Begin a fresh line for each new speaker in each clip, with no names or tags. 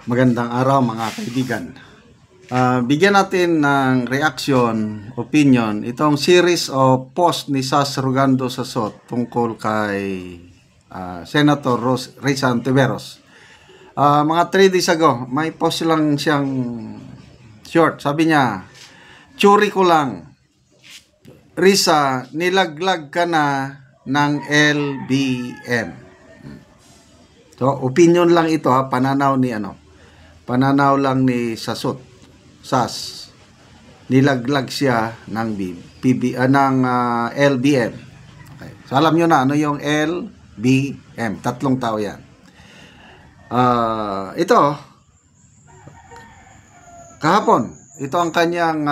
Magandang araw mga kaibigan. Bigyan natin ng reaction, opinion, itong series of post ni Sas Rugando Sasot tungkol kay Senator Risa Ontiveros. Mga 3 days ago, may post lang siyang short. Sabi niya, "Tsuri ko lang, Risa, nilaglag ka na ng LBM." So, opinion lang ito ha, pananaw lang ni Sas. Nilaglag siya ng LBM. Okay. So, alam nyo na ano yung LBM. 3 tao yan. Ito, kahapon, ito ang kanyang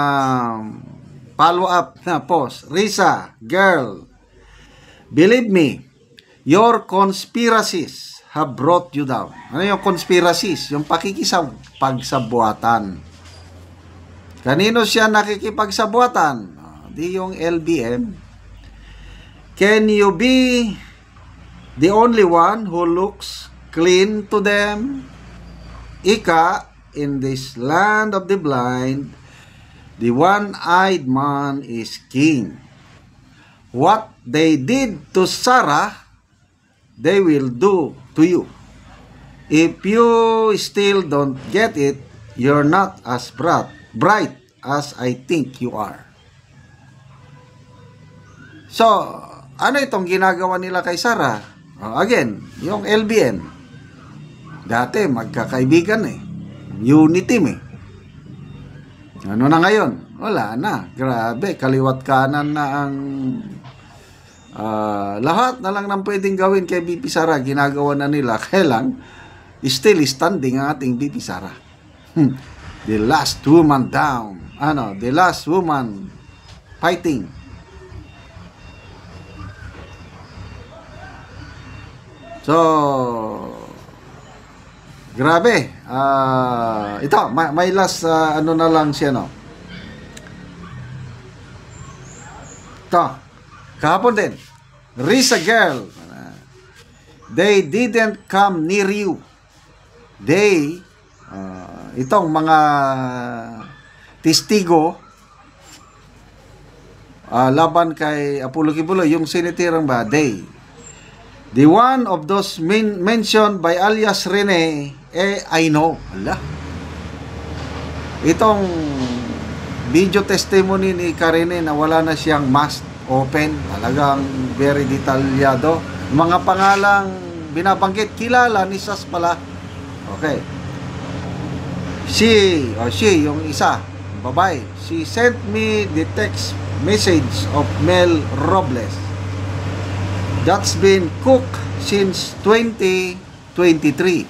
follow-up na post. "Risa, girl, believe me, your conspiracies have brought you down." Ano yung conspiracies? Yung pakikipagsabuatan. Kanino siya nakikipagsabuatan? Di yung LBM. "Can you be the only one who looks clean to them? Ika, in this land of the blind, the one-eyed man is king. What they did to Sarah, they will do to you. If you still don't get it, you're not as bright as I think you are." So, ano itong ginagawa nila kay Sarah? Again, yung LBM. Dati, magkakaibigan unity team Ano na ngayon? Wala na. Grabe, kaliwat kanan na ang lahat na lang nang pwedeng gawin kay BP Sara, ginagawa na nila. Kaya lang, still standing ang ating BP Sara. The last woman down. The last woman fighting. So, grabe. Ito, may last, na lang siya, no? Ito, kahapon din. "Risa, girl, they didn't come near you. They," itong mga testigo laban kay Apollo Kibuloy, yung sinitirang ba, "They, the one of those mentioned by alias Rene, I know." Ala. Itong video testimony ni Karine na wala na siyang mask open, talagang very detalyado. Mga pangalang binabanggit, kilala ni Sas pala. Okay. She, yung isa, babae, "She sent me the text message of Mel Robles that's been cooked since 2023.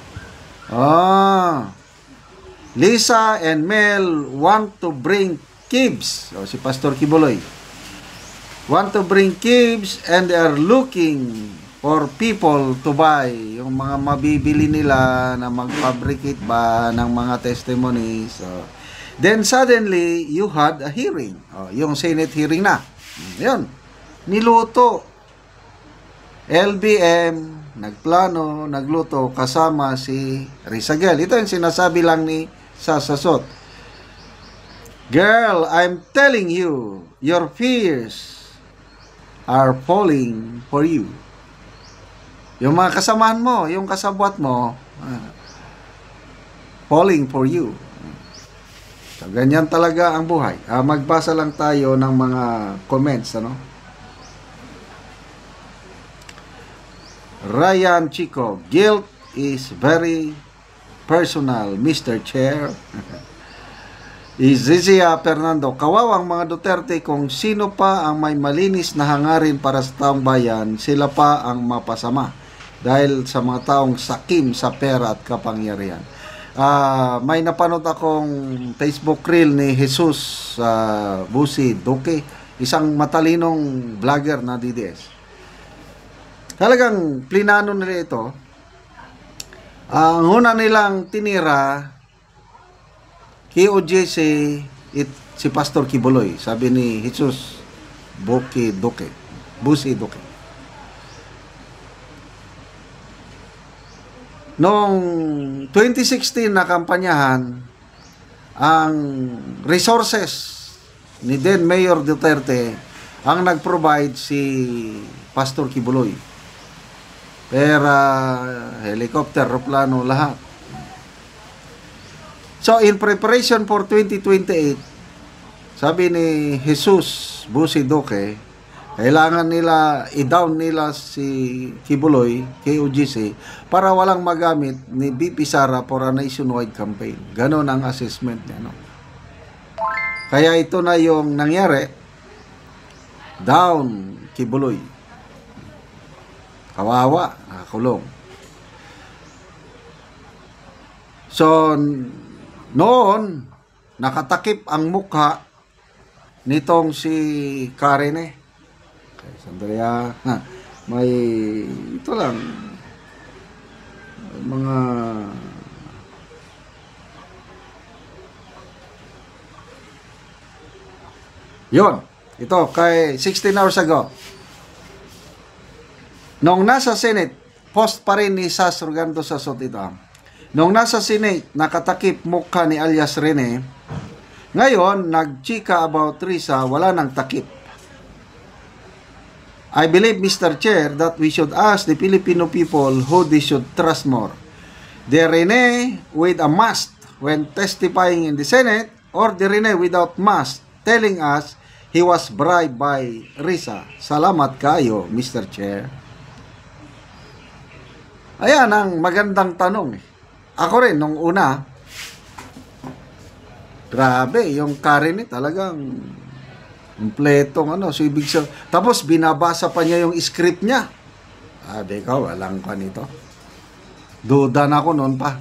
Lisa and Mel want to bring Kibs," si Pastor Kibuloy, "want to bring Kibs and they are looking for people to buy." Yung mga mabibili nila na mag-fabricate ba ng mga testimonies. Then suddenly, you had a hearing. Yung Senate hearing na. Yun. Niluto. LBM, nagplano, nagluto, kasama si Risa Girl. Ito yung sinasabi lang ni Sasasot. "Girl, I'm telling you, your fears are falling for you." Yung mga kasamahan mo, yung kasabwat mo, falling for you. So, ganyan talaga ang buhay. Magbasa lang tayo ng mga comments, Ryan Chico, "Guilt is very personal, Mr. Chair." Izizia Fernando, "Kawawang mga Duterte, kung sino pa ang may malinis na hangarin para sa taong bayan, sila pa ang mapasama dahil sa mga taong sakim sa pera at kapangyarihan." May napanood akong Facebook reel ni Jesus Busi Duque, isang matalinong vlogger na DDS. Talagang plinano nila ito. Ang una nilang tinira, KOJ si Pastor Kibuloy, sabi ni Jesus Busi Duque. Noong 2016 na kampanyahan, ang resources ni then Mayor Duterte ang nag-provide si Pastor Kibuloy. Pera, helicopter, roplano, lahat. So, in preparation for 2028, sabi ni Jesus Busi Duque, kailangan nila, i-down nila si Kibuloy, KOGC, para walang magamit ni BP Sara for a nationwide campaign. Ganon ang assessment niya, no? Kaya ito na yung nangyari, down Kibuloy. Kawawa, nakakulong. So, noon, nakatakip ang mukha nitong si Karen. Okay, sandali may ito lang mga yon, ito kay 16 hours ago nung nasa Senate, post pa rin ni Sas Rugando sa ito. Nung nasa Senate, nakatakip mukha ni alias Rene. Ngayon, nagchika about Risa, wala nang takip. I believe, Mr. Chair, that we should ask the Filipino people who they should trust more. The Rene with a mask when testifying in the Senate, or the Rene without mask telling us he was bribed by Risa. Salamat kayo, Mr. Chair. Ayan ang magandang tanong. Ako rin, nung una, grabe, yung Karen talagang kompletong so ibig sabihin, tapos binabasa pa niya yung script niya. Sabi ko, walang pa nito. Duda na ako noon pa.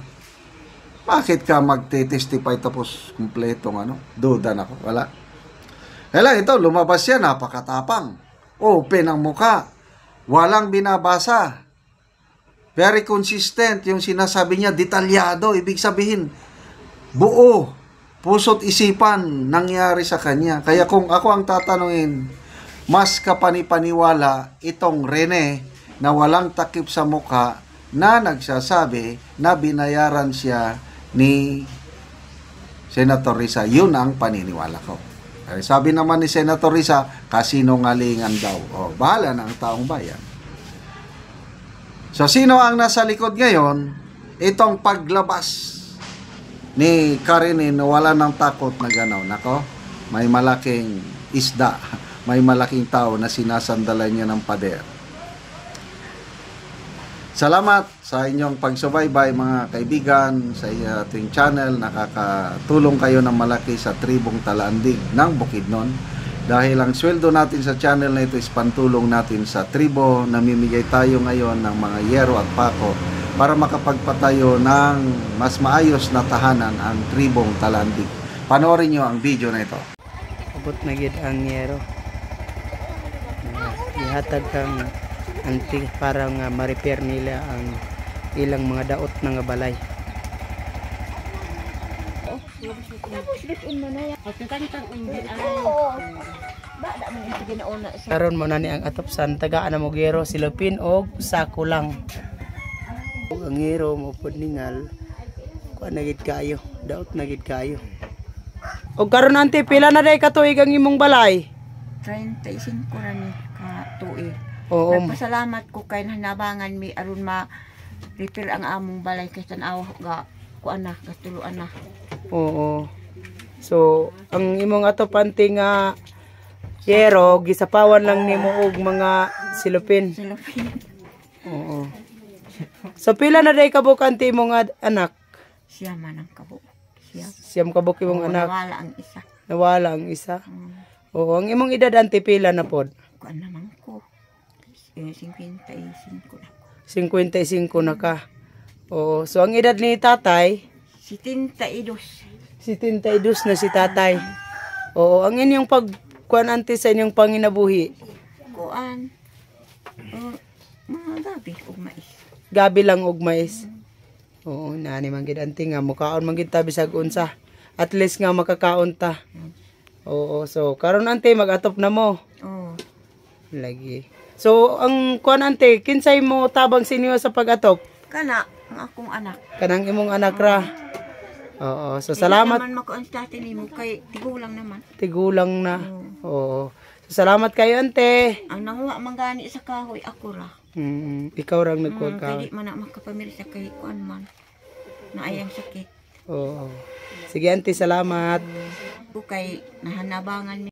Bakit ka magte-testify tapos kompletong Duda na ako, wala. Kailan ito, lumabas yan, napakatapang. Open ang muka. Walang binabasa. Very consistent yung sinasabi niya, detalyado. Ibig sabihin, buo, puso't isipan nangyari sa kanya. Kaya kung ako ang tatanungin, mas kapanipaniwala itong Rene na walang takip sa mukha na nagsasabi na binayaran siya ni Senator Risa. Yun ang paniniwala ko. Sabi naman ni Senator Risa, kasinungalingan daw. Bahala na ang taong bayan. So, sino ang nasa likod ngayon? Itong paglabas ni Karen na wala ng takot na ganaw. Nako, may malaking isda, may malaking tao na sinasandalan niya ng pader. Salamat sa inyong pagsubaybay mga kaibigan sa ating channel. Nakakatulong kayo ng malaki sa tribong Talandig ng Bukidnon. Dahil ang sweldo natin sa channel na ito is pantulong natin sa tribo. Namimigay tayo ngayon ng mga yero at pako para makapagpatayo ng mas maayos na tahanan ang tribong Talandig. Panoorin nyo ang video na ito.
Abot na gid ang yero. Ihatag kang anting para nga ma-repair nila ang ilang mga daot na nga balay. Karon mo na ni ang atopsan tagaan na mo gero silupin og sako lang. Ang gero mo pud ningal kuan na gid kayo, daot na gid kayo. Og karon ante pila na day katuig ang imong balay?
35 ra ni ka tuig.
Oo.
Nagpasalamat ko kay hanabangan mi aron ma-repair ang among balay kay tan-aw ga kuan na katuluan na.
Oo. So, ang imong atopante nga yero gisapawan lang nimo og mga silupin.
Silupin.
Oo. So pila na day kabuk anti imong anak?
Siya man ang kabuk.
Siyam kabuk imong anak.
Nawala ang isa.
Nawala ang isa. Oo, ang imong edad anti pila na pod?
Kuan naman ko. 55 na.
55 na ka. Oo, so ang edad ni tatay
72.
72 na si tatay. Oo, ang inyong pagkuan ante sa inyong panginabuhi.
Kuan. Mga gabi ug mais.
Gabi lang og mais. Oo, nani man gid ante nga mukaon man gid ta bisag unsa. At least nga makakaon ta. Oo, so karon ante mag-atop na mo.
Oo.
Lagi. So ang kuan ante, kinsay mo tabang sinyo sa pag-atop?
Kana ang akong anak.
Kanang imong anak ra. Oo. So salamat.
Hindi naman makuantate nimo kay tigulang naman.
Tigulang na. Oo. So, salamat kayo, ante.
Ang nanguha mangani sa kahoy ako ra.
Ikaw rang nagkuha ka.
Kaya di man na makapamili sa kay kuan man. Naayang sakit.
Oo. Sige, ante, salamat.
Kay nahanabangan mi